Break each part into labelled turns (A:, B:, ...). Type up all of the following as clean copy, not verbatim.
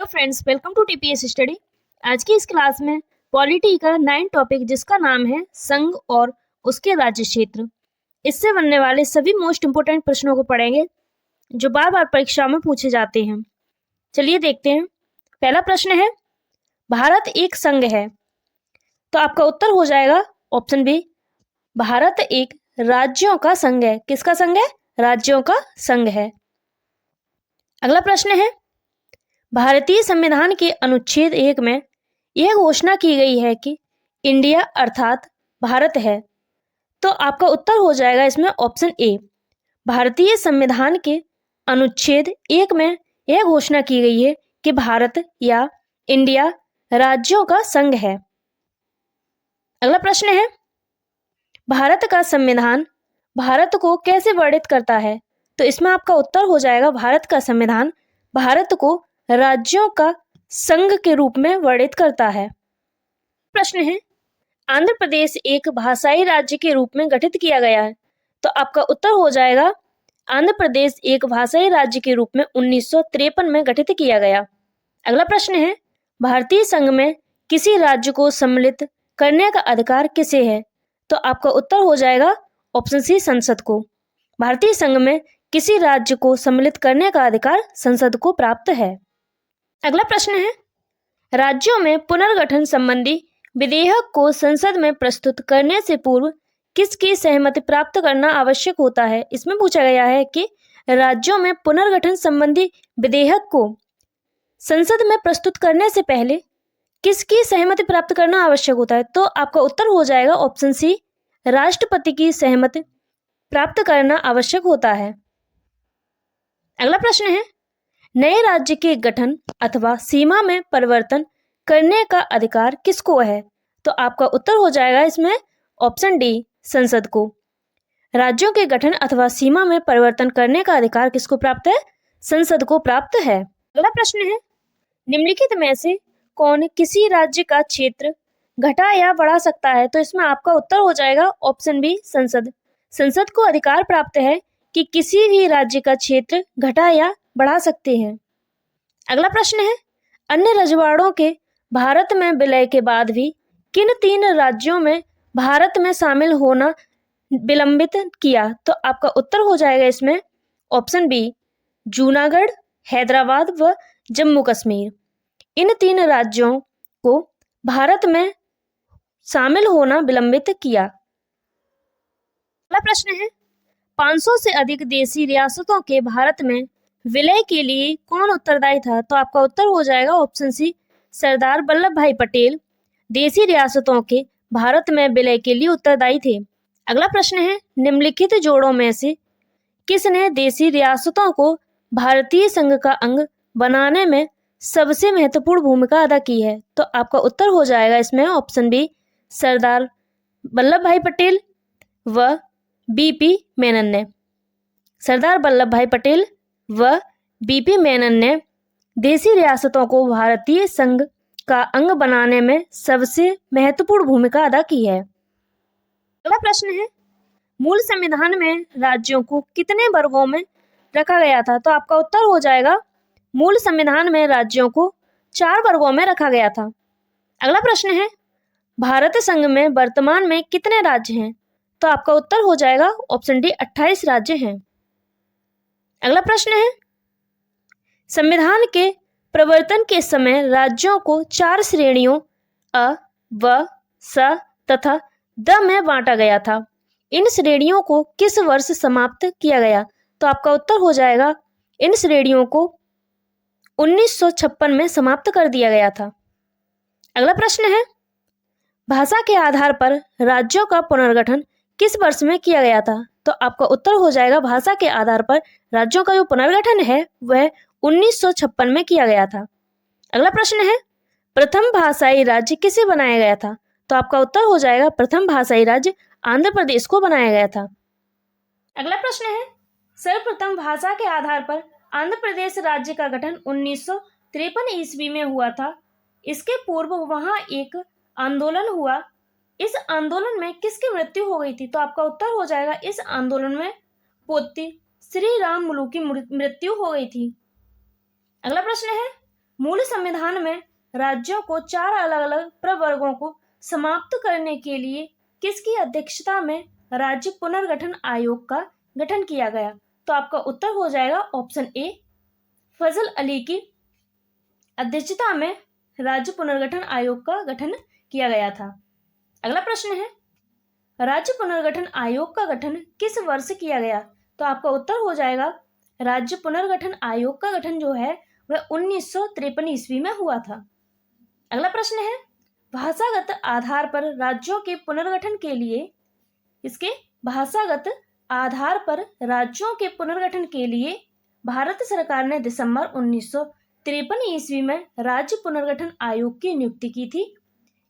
A: Hello friends, welcome to TPS study. आज की इस क्लास में पॉलिटी का 9 टॉपिक जिसका नाम है संघ और उसके राज्य क्षेत्र, इससे बनने वाले सभी मोस्ट इंपोर्टेंट प्रश्नों को पढ़ेंगे जो बार बार परीक्षा में पूछे जाते हैं। चलिए देखते हैं। पहला प्रश्न है, भारत एक संघ है, तो आपका उत्तर हो जाएगा ऑप्शन बी, भारत एक राज्यों का संघ है। किसका संघ है? राज्यों का संघ है। अगला प्रश्न है, भारतीय संविधान के अनुच्छेद 1 में यह घोषणा की गई है कि इंडिया अर्थात भारत है, तो आपका उत्तर हो जाएगा इसमें ऑप्शन ए। भारतीय संविधान के अनुच्छेद 1 में यह घोषणा की गई है कि भारत या इंडिया राज्यों का संघ है। अगला प्रश्न है, भारत का संविधान भारत को कैसे वर्णित करता है? तो इसमें आपका उत्तर हो जाएगा, भारत का संविधान भारत को राज्यों का संघ के रूप में वर्णित करता है। प्रश्न है, आंध्र प्रदेश एक भाषाई राज्य के रूप में गठित किया गया है, तो आपका उत्तर हो जाएगा, आंध्र प्रदेश एक भाषाई राज्य के रूप में 1953 में गठित किया गया। अगला प्रश्न है, भारतीय संघ में किसी राज्य को सम्मिलित करने का अधिकार किसे है? तो आपका उत्तर हो जाएगा ऑप्शन सी, संसद को। भारतीय संघ में किसी राज्य को सम्मिलित करने का अधिकार संसद को प्राप्त है। अगला प्रश्न है, राज्यों में पुनर्गठन संबंधी विधेयक को संसद में प्रस्तुत करने से पूर्व किसकी सहमति प्राप्त करना आवश्यक होता है? इसमें पूछा गया है कि राज्यों में पुनर्गठन संबंधी विधेयक को संसद में प्रस्तुत करने से पहले किसकी सहमति प्राप्त करना आवश्यक होता है? तो आपका उत्तर हो जाएगा ऑप्शन सी, राष्ट्रपति की सहमति प्राप्त करना आवश्यक होता है। अगला प्रश्न है, नए राज्य के गठन अथवा सीमा में परिवर्तन करने का अधिकार किसको है? तो आपका उत्तर हो जाएगा इसमें ऑप्शन डी, संसद को। राज्यों के गठन अथवा सीमा में परिवर्तन करने का अधिकार किसको प्राप्त है? संसद को प्राप्त है। अगला प्रश्न है, निम्नलिखित में से कौन किसी राज्य का क्षेत्र घटा या बढ़ा सकता है? तो इसमें आपका उत्तर हो जाएगा ऑप्शन बी, संसद। संसद को अधिकार प्राप्त है कि किसी भी राज्य का क्षेत्र घटा या बढ़ा सकते हैं। अगला प्रश्न है, अन्य रजवाड़ों के भारत में विलय के बाद भी किन 3 राज्यों में भारत में शामिल होना विलंबित किया? तो आपका उत्तर हो जाएगा इसमें ऑप्शन बी, जूनागढ़, हैदराबाद व जम्मू कश्मीर। इन 3 राज्यों को भारत में शामिल होना विलंबित किया। अगला प्रश्न है, 500 से अधिक देशी रियासतों के भारत में विलय के लिए कौन उत्तरदायी था? तो आपका उत्तर हो जाएगा ऑप्शन सी, सरदार वल्लभ भाई पटेल देशी रियासतों के भारत में विलय के लिए उत्तरदायी थे। अगला प्रश्न है, निम्नलिखित जोड़ों में से किसने देशी रियासतों को भारतीय संघ का अंग बनाने में सबसे महत्वपूर्ण भूमिका अदा की है? तो आपका उत्तर हो जाएगा इसमें ऑप्शन बी, सरदार वल्लभ भाई पटेल व बीपी मेनन ने। सरदार वल्लभ भाई पटेल व बीपी मेनन ने देशी रियासतों को भारतीय संघ का अंग बनाने में सबसे महत्वपूर्ण भूमिका अदा की है। अगला प्रश्न है, मूल संविधान में राज्यों को कितने वर्गों में रखा गया था? तो आपका उत्तर हो जाएगा, मूल संविधान में राज्यों को 4 वर्गों में रखा गया था। अगला प्रश्न है, भारत संघ में वर्तमान में कितने राज्य हैं? तो आपका उत्तर हो जाएगा ऑप्शन डी, 28 राज्य हैं। अगला प्रश्न है, संविधान के प्रवर्तन के समय राज्यों को 4 श्रेणियों अ, व, स तथा द में बांटा गया था। इन श्रेणियों को किस वर्ष समाप्त किया गया? तो आपका उत्तर हो जाएगा, इन श्रेणियों को 1956 में समाप्त कर दिया गया था। अगला प्रश्न है, भाषा के आधार पर राज्यों का पुनर्गठन किस वर्ष में किया गया था? तो आपका उत्तर हो जाएगा, भाषा के आधार पर राज्यों का जो पुनर्गठन है वह 1956 में किया गया था। अगला प्रश्न है, प्रथम भाषाई राज्य किसे बनाया गया था? तो आपका उत्तर हो जाएगा, प्रथम भाषाई राज्य आंध्र प्रदेश को बनाया गया था। अगला प्रश्न है, सर्वप्रथम भाषा के आधार पर आंध्र प्रदेश राज्य का गठन 1953 ईस्वी में हुआ था। इसके पूर्व वहां एक आंदोलन हुआ। इस आंदोलन में किसकी मृत्यु हो गई थी? तो आपका उत्तर हो जाएगा, इस आंदोलन में पोती श्री राम मुलू की मृत्यु हो गई थी। अगला प्रश्न है, मूल संविधान में राज्यों को 4 अलग अलग प्रवर्गों को समाप्त करने के लिए किसकी अध्यक्षता में राज्य पुनर्गठन आयोग का गठन किया गया? तो आपका उत्तर हो जाएगा ऑप्शन ए, फजल अली की अध्यक्षता में राज्य पुनर्गठन आयोग का गठन किया गया था। अगला प्रश्न है, राज्य पुनर्गठन आयोग का गठन किस वर्ष किया गया? तो आपका उत्तर हो जाएगा राज्य पुनर्गठन आयोग का गठन जो है वह 1953 ईस्वी में हुआ था। अगला प्रश्न है, भाषागत आधार पर राज्यों के पुनर्गठन के लिए इसके भाषागत आधार पर राज्यों के पुनर्गठन के लिए भारत सरकार ने दिसंबर 1953 ईस्वी में राज्य पुनर्गठन आयोग की नियुक्ति की थी।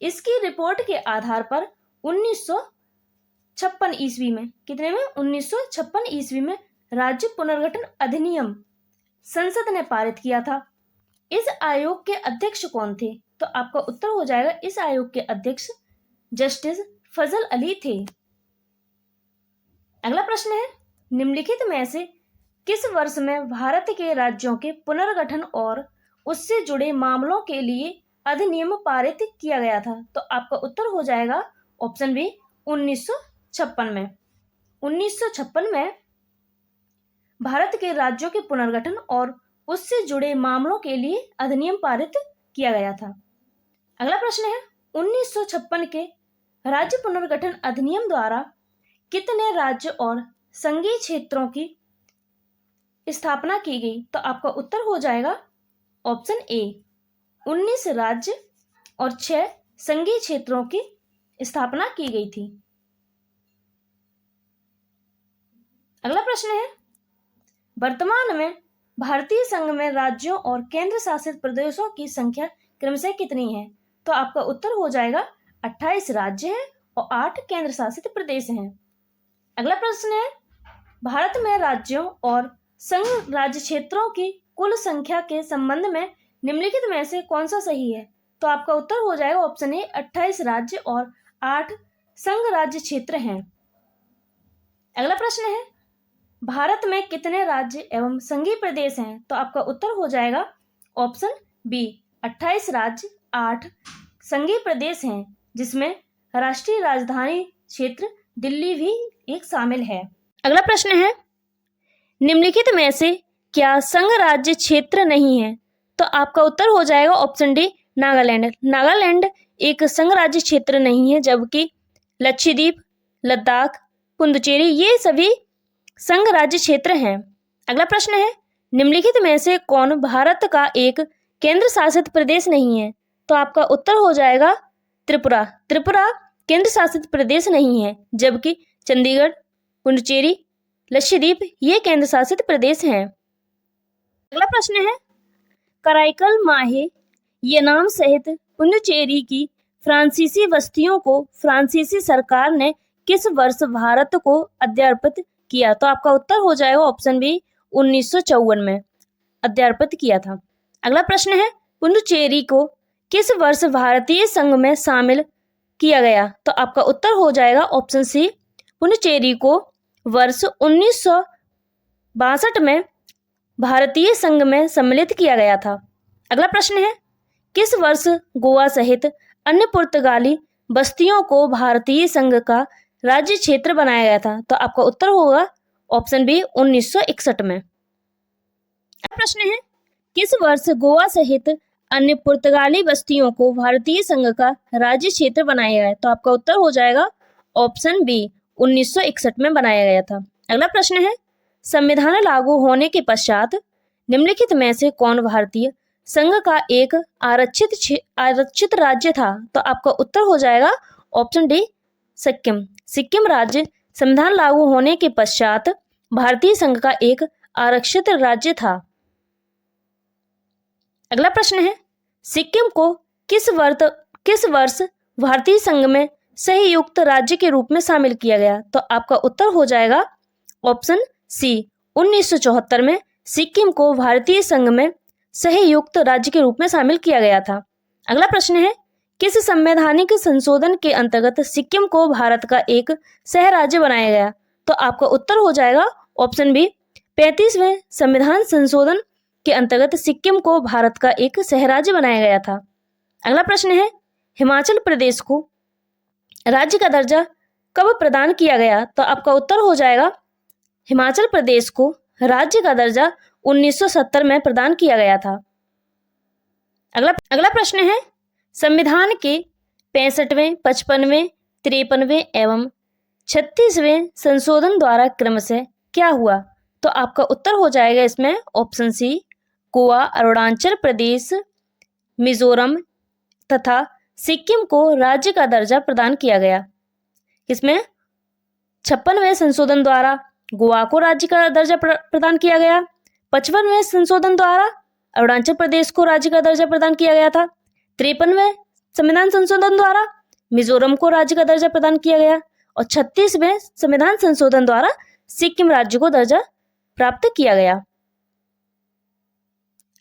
A: इसकी रिपोर्ट के आधार पर 1956 ईस्वी में 1956 ईस्वी में राज्य पुनर्गठन अधिनियम संसद ने पारित किया था। इस आयोग के अध्यक्ष कौन थे? तो आपका उत्तर हो जाएगा इस आयोग के अध्यक्ष जस्टिस फजल अली थे। अगला प्रश्न है, निम्नलिखित में से किस वर्ष में भारत के राज्यों के पुनर्गठन और उससे जुड़े मामलों के लिए अधिनियम पारित किया गया था? तो आपका उत्तर हो जाएगा ऑप्शन बी, 1956 में। 1956 में भारत के राज्यों के पुनर्गठन और उससे जुड़े मामलों के लिए अधिनियम पारित किया गया था। अगला प्रश्न है, 1956 के राज्य पुनर्गठन अधिनियम द्वारा कितने राज्य और संघीय क्षेत्रों की स्थापना की गई? तो आपका उत्तर हो जाएगा ऑप्शन ए, 19 राज्य और 6 संघीय क्षेत्रों की स्थापना की गई थी। अगला प्रश्न है, वर्तमान में भारतीय संघ में राज्यों और केंद्र शासित प्रदेशों की संख्या क्रमशः कितनी है? तो आपका उत्तर हो जाएगा 28 राज्य हैं और 8 केंद्र शासित प्रदेश हैं। अगला प्रश्न है, भारत में राज्यों और संघ राज्य क्षेत्रों की कुल संख्या के संबंध में निम्नलिखित में से कौन सा सही है? तो आपका उत्तर हो जाएगा ऑप्शन ए, 28 राज्य और 8 संघ राज्य क्षेत्र हैं। अगला प्रश्न है, भारत में कितने राज्य एवं संघीय प्रदेश हैं? तो आपका उत्तर हो जाएगा ऑप्शन बी, 28 राज्य 8 संघीय प्रदेश हैं, जिसमें राष्ट्रीय राजधानी क्षेत्र दिल्ली भी एक शामिल है। अगला प्रश्न है, निम्नलिखित में से क्या संघ राज्य क्षेत्र नहीं है? तो आपका उत्तर हो जाएगा ऑप्शन डी, नागालैंड। नागालैंड एक संघ राज्य क्षेत्र नहीं है, जबकि लक्षद्वीप, लद्दाख, पुडुचेरी ये सभी संघ राज्य क्षेत्र हैं। अगला प्रश्न है, निम्नलिखित में से कौन भारत का एक केंद्र शासित प्रदेश नहीं है? तो आपका उत्तर हो जाएगा त्रिपुरा। त्रिपुरा केंद्र शासित प्रदेश नहीं है, जबकि चंडीगढ़, पुडुचेरी, लक्षद्वीप ये केंद्र शासित प्रदेश हैं। अगला प्रश्न है, कराईकल माहे ये नाम सहित पुडुचेरी की फ्रांसीसी बस्तियों को फ्रांसीसी सरकार ने किस वर्ष भारत को अध्यर्पित किया? तो आपका उत्तर हो जाएगा ऑप्शन बी, 1954 में अध्यर्पित किया था। अगला प्रश्न है, पुडुचेरी को किस वर्ष भारतीय संघ में शामिल किया गया? तो आपका उत्तर हो जाएगा ऑप्शन सी, पुडुचेरी को वर्ष 1962 में भारतीय संघ में सम्मिलित किया गया था। अगला प्रश्न है, किस वर्ष गोवा सहित अन्य पुर्तगाली बस्तियों को भारतीय संघ का राज्य क्षेत्र बनाया गया था? तो आपका उत्तर होगा ऑप्शन बी, 1961 में। अगला प्रश्न है, किस वर्ष गोवा सहित अन्य पुर्तगाली बस्तियों को भारतीय संघ का राज्य क्षेत्र बनाया गया? तो आपका उत्तर हो जाएगा ऑप्शन बी, 1961 में बनाया गया था। अगला प्रश्न है, संविधान लागू होने के पश्चात निम्नलिखित में से कौन भारतीय संघ का एक आरक्षित राज्य था? तो आपका उत्तर हो जाएगा ऑप्शन डी, सिक्किम। सिक्किम राज्य संविधान लागू होने के पश्चात भारतीय संघ का एक आरक्षित राज्य था। अगला प्रश्न है, सिक्किम को किस वर्ष भारतीय संघ में संयुक्त राज्य के रूप में शामिल किया गया? तो आपका उत्तर हो जाएगा ऑप्शन सी, 1974 में सिक्किम को भारतीय संघ में संयुक्त राज्य के रूप में शामिल किया गया था। अगला प्रश्न है, किस संवैधानिक संशोधन के अंतर्गत सिक्किम को भारत का एक सह राज्य बनाया गया? तो आपका उत्तर हो जाएगा ऑप्शन बी, 35वें संविधान संशोधन के अंतर्गत सिक्किम को भारत का एक सहराज्य बनाया गया था? अगला प्रश्न है, हिमाचल प्रदेश को राज्य का दर्जा कब प्रदान किया गया? तो आपका उत्तर हो जाएगा, हिमाचल प्रदेश को राज्य का दर्जा 1970 में प्रदान किया गया था। अगला प्रश्न है, संविधान के 65वें, 55वें, 53वें एवं 36वें संशोधन द्वारा क्रमशः क्या हुआ? तो आपका उत्तर हो जाएगा इसमें ऑप्शन सी, गोवा, अरुणाचल प्रदेश, मिजोरम तथा सिक्किम को राज्य का दर्जा प्रदान किया गया। इसमें 56वें संशोधन द्वारा गोवा को राज्य का दर्जा प्रदान किया गया, 55वें संशोधन द्वारा अरुणाचल प्रदेश को राज्य का दर्जा प्रदान किया गया था, 53वें संविधान संशोधन द्वारा मिजोरम को राज्य का दर्जा प्रदान किया गया और 36वें संविधान संशोधन द्वारा सिक्किम राज्य को दर्जा प्राप्त किया गया।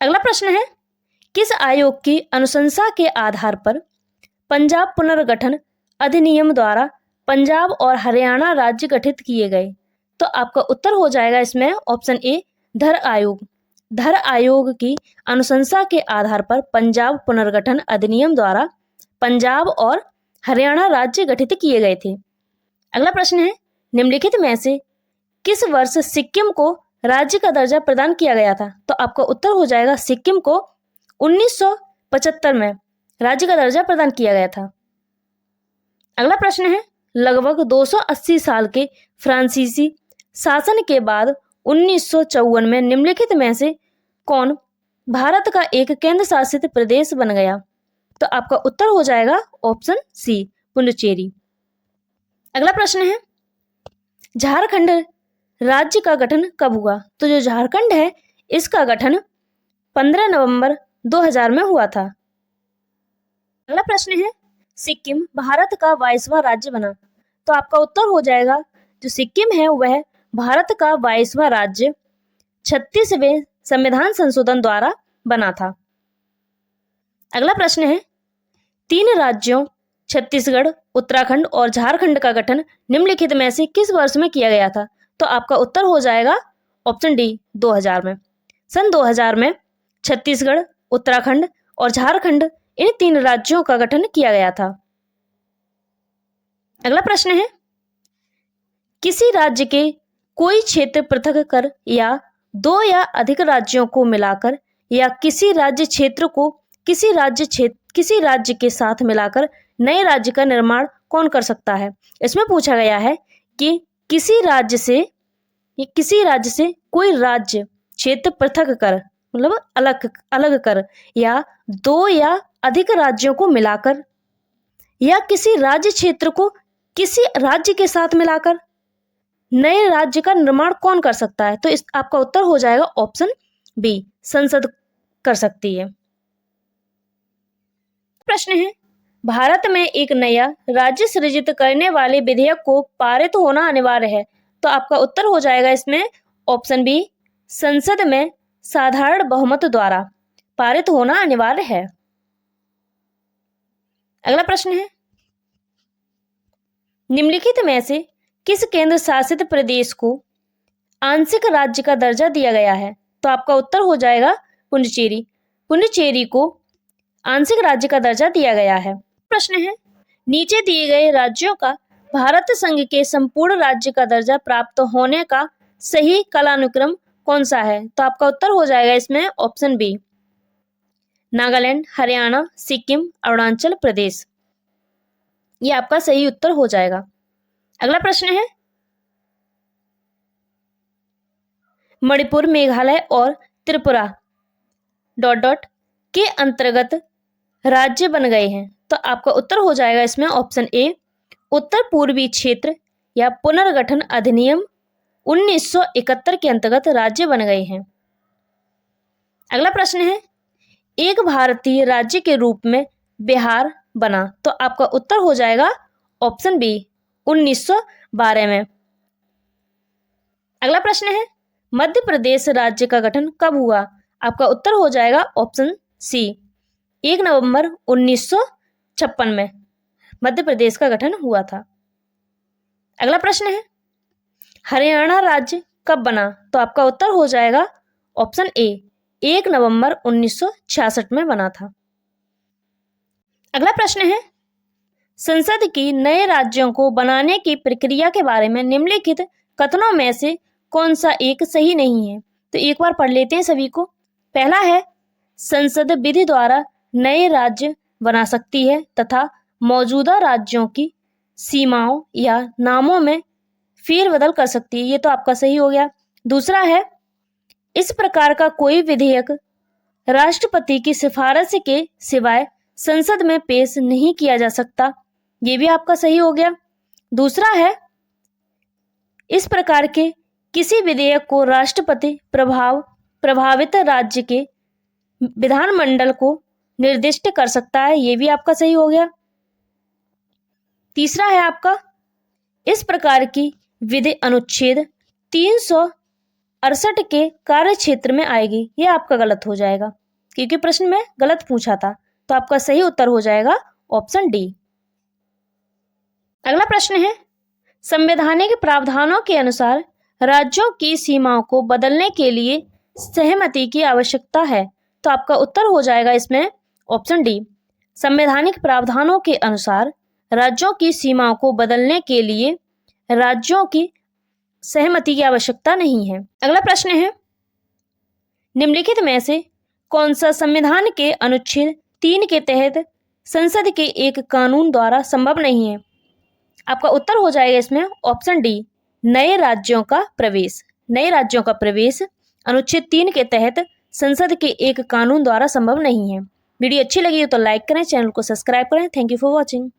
A: अगला प्रश्न है, किस आयोग की अनुशंसा के आधार पर पंजाब पुनर्गठन अधिनियम द्वारा पंजाब और हरियाणा राज्य गठित किए गए? तो आपका उत्तर हो जाएगा इसमें ऑप्शन ए, धर आयोग। धर आयोग की अनुशंसा के आधार पर पंजाब पुनर्गठन अधिनियम द्वारा पंजाब और हरियाणा राज्य गठित किए गए थे। अगला प्रश्न है, निम्नलिखित में से किस वर्ष सिक्किम को राज्य का दर्जा प्रदान किया गया था? तो आपका उत्तर हो जाएगा, सिक्किम को 1975 में राज्य का दर्जा प्रदान किया गया था। अगला प्रश्न है, लगभग 280 साल के फ्रांसीसी शासन के बाद 1954 में निम्नलिखित में से कौन भारत का एक केंद्र शासित प्रदेश बन गया? तो आपका उत्तर हो जाएगा ऑप्शन सी, पुडुचेरी। अगला प्रश्न है, झारखंड राज्य का गठन कब हुआ? तो जो झारखंड है इसका गठन 15 नवंबर 2000 में हुआ था। अगला प्रश्न है, सिक्किम भारत का 22वां राज्य बना? तो आपका उत्तर हो जाएगा, जो सिक्किम है वह भारत का 22वां राज्य 36वें संविधान संशोधन द्वारा बना था। अगला प्रश्न है, 3 राज्यों छत्तीसगढ़, उत्तराखंड और झारखंड का गठन निम्नलिखित में से किस वर्ष में किया गया था? तो आपका उत्तर हो जाएगा ऑप्शन डी, 2000 में। सन 2000 में छत्तीसगढ़, उत्तराखंड और झारखंड इन 3 राज्यों का गठन किया गया था। अगला प्रश्न है, किसी राज्य के कोई क्षेत्र पृथक कर या 2 या अधिक राज्यों को मिलाकर या किसी राज्य क्षेत्र को किसी राज्य के साथ मिलाकर नए राज्य का निर्माण कौन कर सकता है? इसमें पूछा गया है कि किसी राज्य से कोई राज्य क्षेत्र पृथक कर, मतलब अलग कर, या 2 या अधिक राज्यों को मिलाकर या किसी राज्य क्षेत्र को किसी राज्य के साथ मिलाकर नए राज्य का निर्माण कौन कर सकता है? तो इस आपका उत्तर हो जाएगा ऑप्शन बी, संसद कर सकती है। प्रश्न है, भारत में एक नया राज्य सृजित करने वाले विधेयक को पारित होना अनिवार्य है? तो आपका उत्तर हो जाएगा इसमें ऑप्शन बी, संसद में साधारण बहुमत द्वारा पारित होना अनिवार्य है। अगला प्रश्न है, निम्नलिखित में से किस केंद्र शासित प्रदेश को आंशिक राज्य का दर्जा दिया गया है? तो आपका उत्तर हो जाएगा पुडुचेरी। पुडुचेरी को आंशिक राज्य का दर्जा दिया गया है। प्रश्न है, नीचे दिए गए राज्यों का भारत संघ के संपूर्ण राज्य का दर्जा प्राप्त होने का सही कालानुक्रम कौन सा है? तो आपका उत्तर हो जाएगा इसमें ऑप्शन बी, नागालैंड, हरियाणा, सिक्किम, अरुणाचल प्रदेश। ये आपका सही उत्तर हो जाएगा। अगला प्रश्न है, मणिपुर, मेघालय और त्रिपुरा ... के अंतर्गत राज्य बन गए हैं। तो आपका उत्तर हो जाएगा इसमें ऑप्शन ए, उत्तर पूर्वी क्षेत्र या पुनर्गठन अधिनियम 1971 के अंतर्गत राज्य बन गए हैं। अगला प्रश्न है, एक भारतीय राज्य के रूप में बिहार बना? तो आपका उत्तर हो जाएगा ऑप्शन बी, 1912 में। अगला प्रश्न है, मध्य प्रदेश राज्य का गठन कब हुआ? आपका उत्तर हो जाएगा ऑप्शन सी, 1 नवंबर 1956 में मध्य प्रदेश का गठन हुआ था। अगला प्रश्न है, हरियाणा राज्य कब बना? तो आपका उत्तर हो जाएगा ऑप्शन ए, 1 नवंबर 1966 में बना था। अगला प्रश्न है, संसद की नए राज्यों को बनाने की प्रक्रिया के बारे में निम्नलिखित कथनों में से कौन सा एक सही नहीं है? तो एक बार पढ़ लेते हैं सभी को। पहला है, संसद विधि द्वारा नए राज्य बना सकती है तथा मौजूदा राज्यों की सीमाओं या नामों में फेरबदल कर सकती है। ये तो आपका सही हो गया। दूसरा है, इस प्रकार का कोई विधेयक राष्ट्रपति की सिफारिश के सिवाय संसद में पेश नहीं किया जा सकता। ये भी आपका सही हो गया। दूसरा है, इस प्रकार के किसी विधेयक को राष्ट्रपति प्रभावित राज्य के विधानमंडल को निर्दिष्ट कर सकता है। ये भी आपका सही हो गया। तीसरा है आपका, इस प्रकार की विधि अनुच्छेद 368 के कार्य क्षेत्र में आएगी। ये आपका गलत हो जाएगा क्योंकि प्रश्न में गलत पूछा था। तो आपका सही उत्तर हो जाएगा ऑप्शन डी। अगला प्रश्न है, संवैधानिक प्रावधानों के अनुसार राज्यों की सीमाओं को बदलने के लिए सहमति की आवश्यकता है। तो आपका उत्तर हो जाएगा इसमें ऑप्शन डी। संवैधानिक प्रावधानों के अनुसार राज्यों की सीमाओं को बदलने के लिए राज्यों की सहमति की आवश्यकता नहीं है। अगला प्रश्न है, निम्नलिखित में से कौन सा संविधान के अनुच्छेद 3 के तहत संसद के एक कानून द्वारा संभव नहीं है? आपका उत्तर हो जाएगा इसमें ऑप्शन डी, नए राज्यों का प्रवेश। नए राज्यों का प्रवेश अनुच्छेद 3 के तहत संसद के एक कानून द्वारा संभव नहीं है। वीडियो अच्छी लगी हो तो लाइक करें, चैनल को सब्सक्राइब करें। Thank you for watching.